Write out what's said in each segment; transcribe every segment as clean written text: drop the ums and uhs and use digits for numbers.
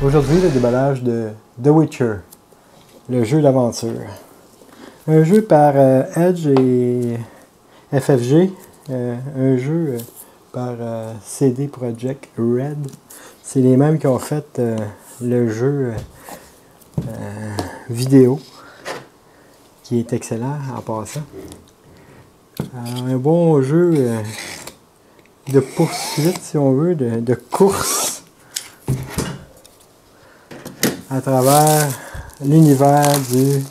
Aujourd'hui, le déballage de The Witcher, le jeu d'aventure. Un jeu par Edge et FFG, un jeu par CD Projekt Red. C'est les mêmes qui ont fait le jeu vidéo, qui est excellent en passant. Alors, un bon jeu de poursuite, si on veut, de course à travers l'univers du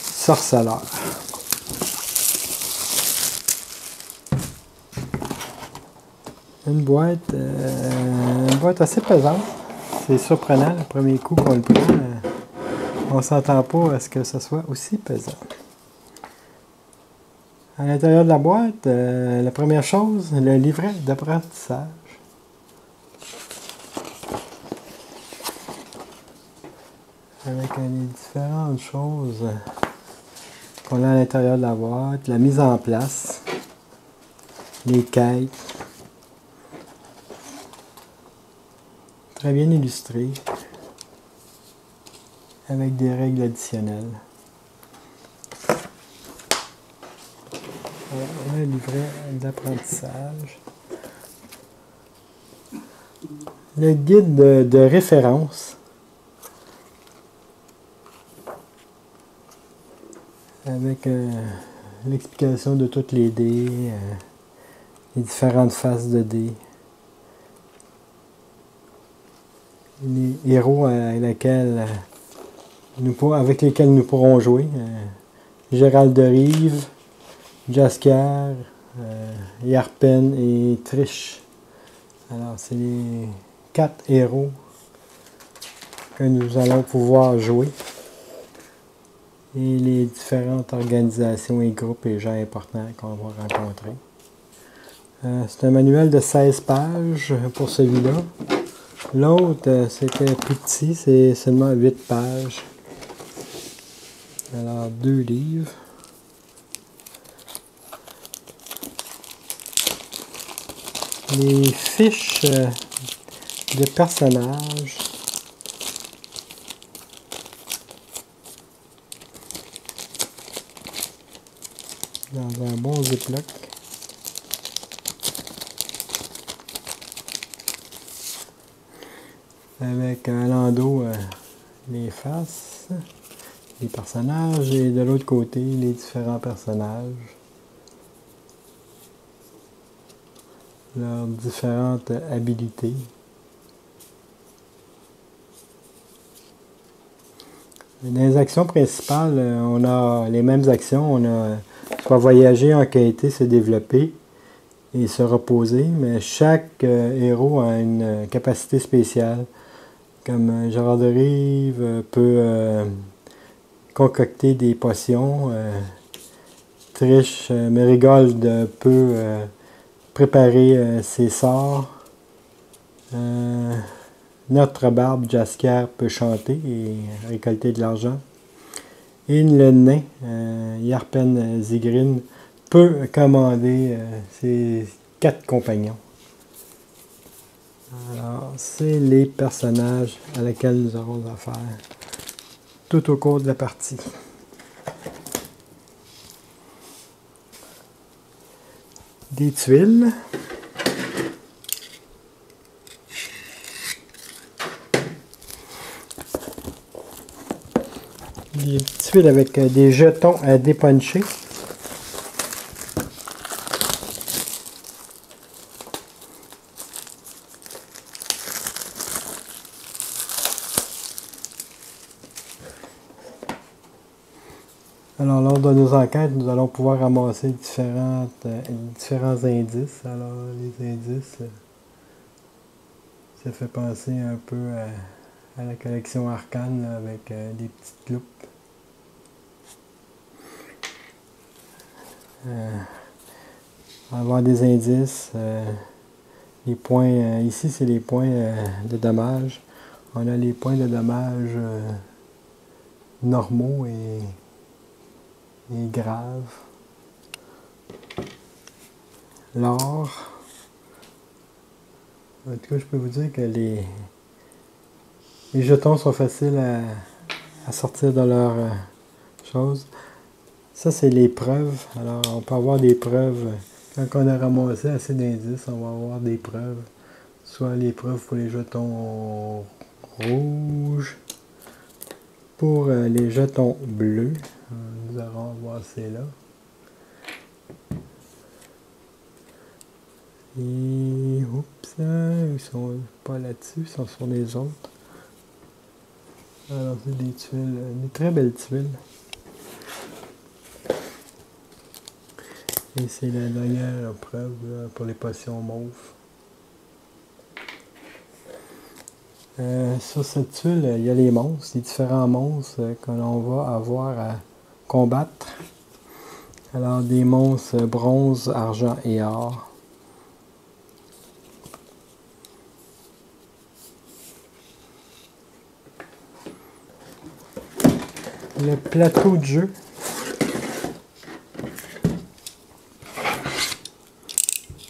sorceleur. Une boîte assez pesante. C'est surprenant le premier coup qu'on le prend. On ne s'entend pas à ce que ce soit aussi pesant. À l'intérieur de la boîte, la première chose, le livret d'apprentissage. Avec les différentes choses qu'on a à l'intérieur de la boîte, la mise en place, les quêtes, très bien illustré, avec des règles additionnelles. On a un livret d'apprentissage. Le guide de référence. Avec l'explication de toutes les dés, les différentes faces de dés, les héros avec lesquels nous pourrons jouer. Gérald de Rive, Jaskier, Yarpen et Trish. Alors, c'est les 4 héros que nous allons pouvoir jouer. Et les différentes organisations et groupes et gens importants qu'on va rencontrer. C'est un manuel de 16 pages pour celui-là. L'autre, c'était plus petit, c'est seulement 8 pages. Alors, 2 livres. Les fiches de personnages. Dans un bon ziploc. Avec à l'endos les faces, les personnages et de l'autre côté les différents personnages. Leurs différentes habilités. Dans les actions principales, on a les mêmes actions. On a soit voyager, enquêter, se développer et se reposer, mais chaque héros a une capacité spéciale. Comme Gérard de Rive peut concocter des potions. Trish Merigold peut préparer ses sorts. Notre barbe Jaskier peut chanter et récolter de l'argent. Et le nain, Yarpen Zigrin, peut commander ses 4 compagnons. Alors, c'est les personnages à lesquels nous aurons affaire tout au cours de la partie. Des tuiles. Des tuiles avec des jetons à dépuncher. Alors, lors de nos enquêtes, nous allons pouvoir ramasser différents indices. Alors, les indices, ça fait penser un peu à la collection Arcane là, avec des petites loupes. On va avoir des indices. Les points, ici, c'est les points de dommage. On a les points de dommage normaux et graves. L'or. En tout cas, je peux vous dire que les jetons sont faciles à sortir de leur chose. Ça, c'est les preuves. Alors, on peut avoir des preuves. Quand on a ramassé assez d'indices, on va avoir des preuves. Soit les preuves pour les jetons rouges, pour les jetons bleus. Nous allons voir ceux-là. Et, oups, ils sont pas là-dessus, ils sont sur les autres. Alors, c'est des tuiles, des très belles tuiles. Et c'est la dernière preuve là, pour les potions mauves. Sur cette tuile, il y a les monstres, les différents monstres que l'on va avoir à combattre. Alors, des monstres bronze, argent et or. Le plateau de jeu.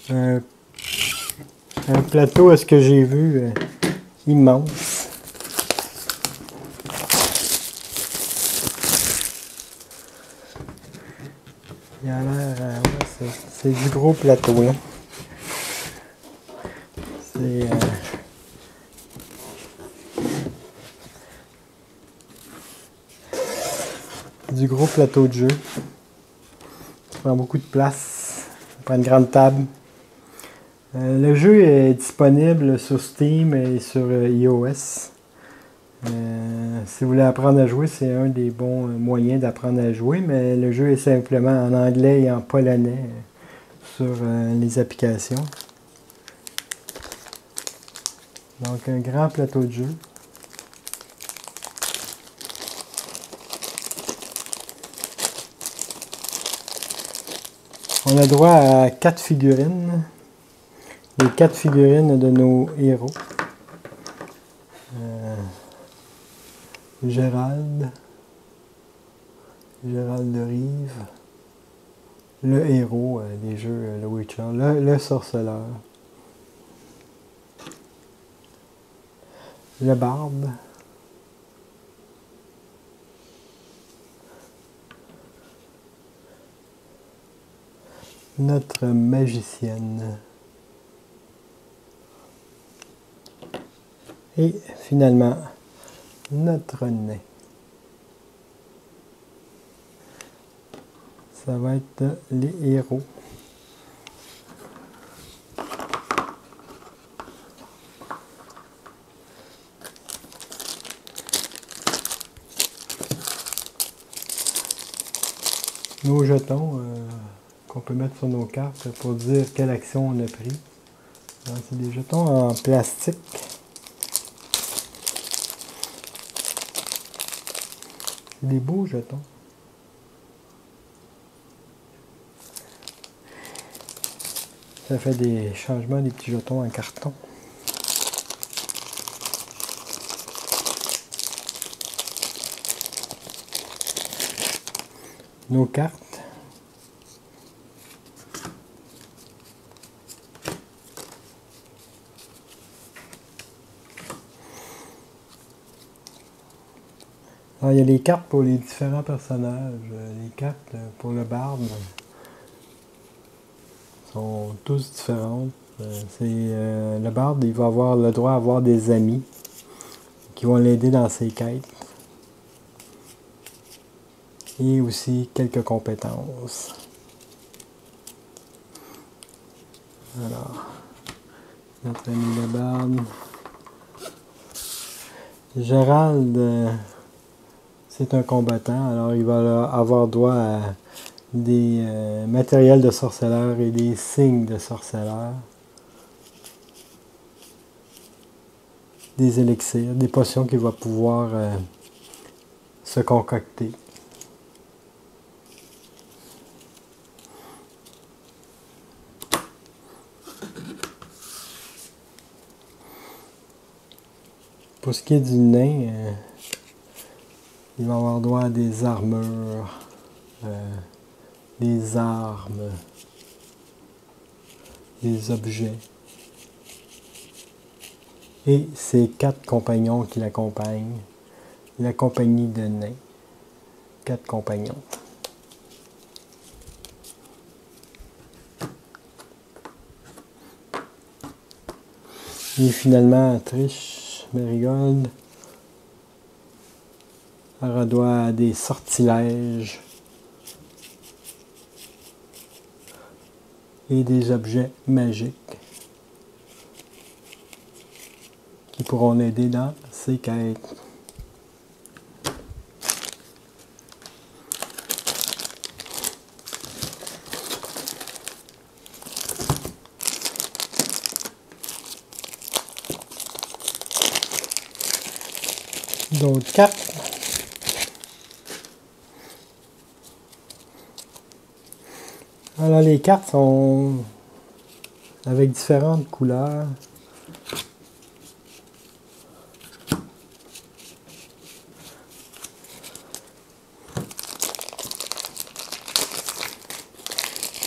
Un plateau, à ce que j'ai vu, immense. Il a l'air... ouais, c'est du gros plateau, là. C'est... du gros plateau de jeu. Ça prend beaucoup de place. Ça prend une grande table. Le jeu est disponible sur Steam et sur iOS. Si vous voulez apprendre à jouer, c'est un des bons moyens d'apprendre à jouer, mais le jeu est simplement en anglais et en polonais sur les applications. Donc un grand plateau de jeu. On a droit à 4 figurines. Les 4 figurines de nos héros. Gérald de Rive, le héros des jeux The Witcher, le sorceleur, le barde, notre magicienne. Et finalement, notre nain. Ça va être les héros. Nos jetons qu'on peut mettre sur nos cartes pour dire quelle action on a pris. C'est des jetons en plastique. C'est des beaux jetons. Ça fait des changements, des petits jetons en carton. Nos cartes. Alors, il y a les cartes pour les différents personnages. Les cartes pour le barde sont tous différentes. Le barde, il va avoir le droit à avoir des amis qui vont l'aider dans ses quêtes. Et aussi quelques compétences. Alors, notre ami le barde. Gérald, c'est un combattant, alors il va avoir droit à des matériels de sorceleur et des signes de sorceleur, des élixirs, des potions qu'il va pouvoir se concocter. Pour ce qui est du nain, il va avoir droit à des armures, des armes, des objets. Et ses 4 compagnons qui l'accompagnent. La compagnie de nains. 4 compagnons. Et finalement, Trish Merigold aura droit à des sortilèges et des objets magiques qui pourront l'aider dans ses quêtes. D'autres cartes. Alors les cartes sont avec différentes couleurs.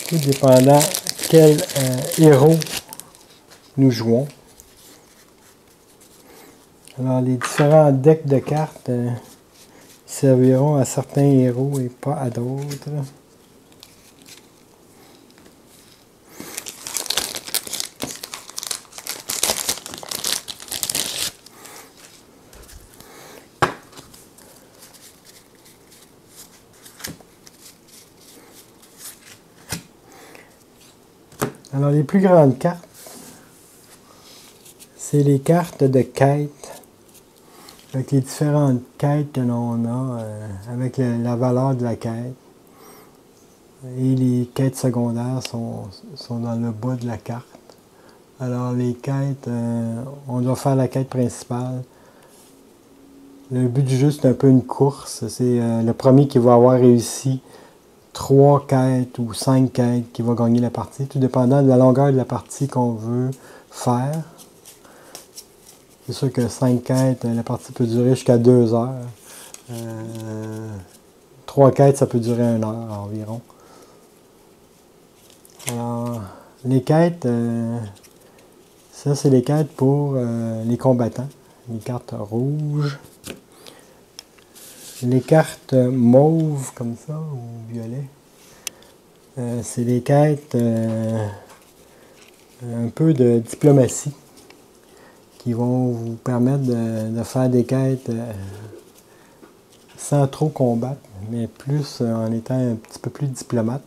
Tout dépendant quel héros nous jouons. Alors les différents decks de cartes serviront à certains héros et pas à d'autres. Alors les plus grandes cartes, c'est les cartes de quête, avec les différentes quêtes que l'on a, avec la valeur de la quête. Et les quêtes secondaires sont dans le bas de la carte. Alors les quêtes, on doit faire la quête principale. Le but du jeu, c'est un peu une course. C'est le premier qui va avoir réussi 3 quêtes ou 5 quêtes qui va gagner la partie, tout dépendant de la longueur de la partie qu'on veut faire. C'est sûr que 5 quêtes, la partie peut durer jusqu'à 2 heures. 3 quêtes, ça peut durer 1 heure environ. Alors, les quêtes, ça c'est les quêtes pour les combattants, les cartes rouges. Les cartes mauves comme ça, ou violet, c'est les quêtes un peu de diplomatie qui vont vous permettre de faire des quêtes sans trop combattre, mais plus en étant un petit peu plus diplomate.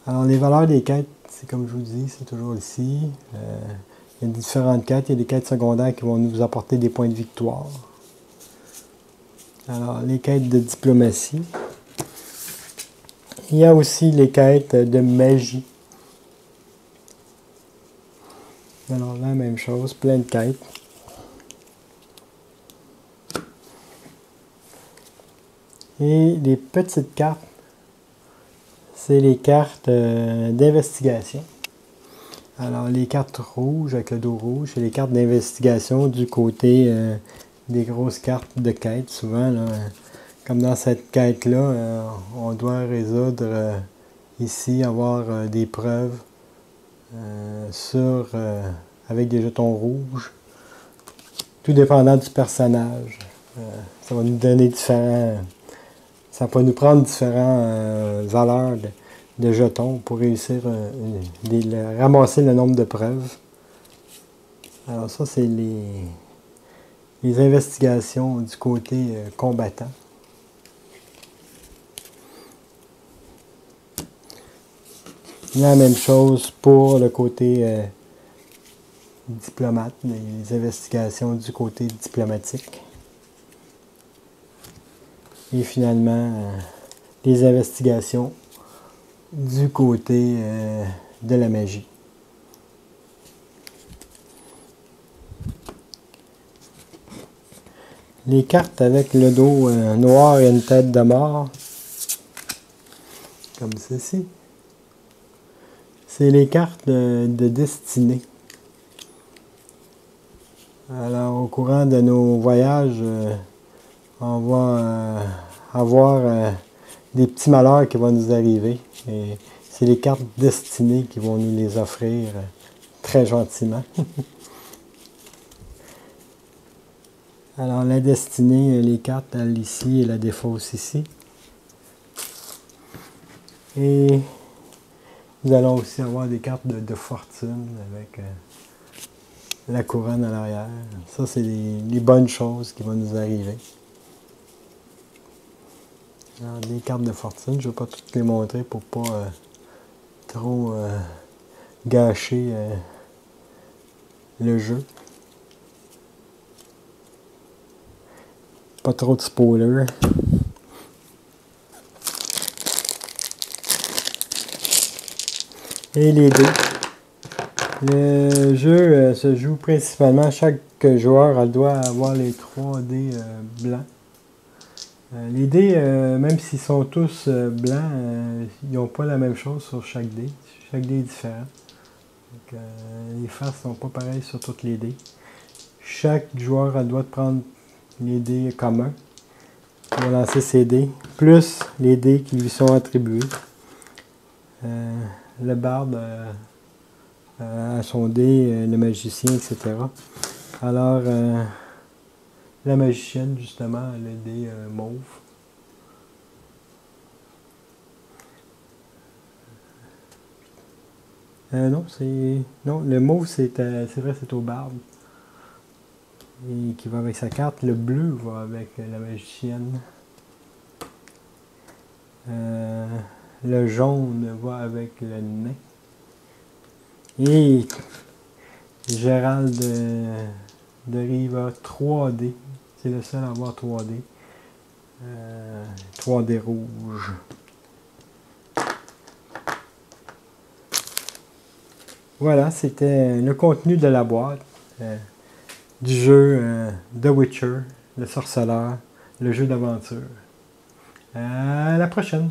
Alors les valeurs des quêtes, c'est comme je vous dis, c'est toujours ici. Il y a différentes quêtes, il y a des quêtes secondaires qui vont nous apporter des points de victoire. Alors, les quêtes de diplomatie. Il y a aussi les quêtes de magie. Alors, la même chose, plein de quêtes. Et les petites cartes, c'est les cartes d'investigation. Alors, les cartes rouges avec le dos rouge, c'est les cartes d'investigation du côté des grosses cartes de quête, souvent, là, comme dans cette quête-là, on doit résoudre ici, avoir des preuves avec des jetons rouges, tout dépendant du personnage. Ça va nous donner ça va nous prendre différentes valeurs de jetons pour réussir à ramasser le nombre de preuves. Alors ça, c'est les investigations du côté combattant. La même chose pour le côté diplomate, les investigations du côté diplomatique. Et finalement, les investigations du côté de la magie. Les cartes avec le dos noir et une tête de mort, comme ceci. C'est les cartes de destinée. Alors, au courant de nos voyages, on va avoir des petits malheurs qui vont nous arriver. Et c'est les cartes destinées qui vont nous les offrir très gentiment. Alors, la destinée, les cartes, elle ici et la défausse ici. Et nous allons aussi avoir des cartes de fortune avec la couronne à l'arrière. Ça, c'est les bonnes choses qui vont nous arriver. Alors, les cartes de fortune, je ne vais pas toutes les montrer pour ne pas trop gâcher le jeu. Pas trop de spoilers. Et les dés. Le jeu se joue principalement, chaque joueur doit avoir les 3 dés blancs. Les dés, même s'ils sont tous blancs, ils n'ont pas la même chose sur chaque dé. Chaque dé est différent. Donc, les faces ne sont pas pareilles sur toutes les dés. Chaque joueur doit prendre les dés communs. Il va lancer ses dés, plus les dés qui lui sont attribués. Le barde a son dé, le magicien, etc. Alors, la magicienne, justement, a le dé mauve. Non, le mauve, c'est vrai, c'est au barde. Et qui va avec sa carte. Le bleu va avec la magicienne. Le jaune va avec le nain. Et Gérald de Rive a 3D. C'est le seul à avoir 3D. 3D rouge. Voilà, c'était le contenu de la boîte du jeu The Witcher, le sorceleur, le jeu d'aventure. À la prochaine!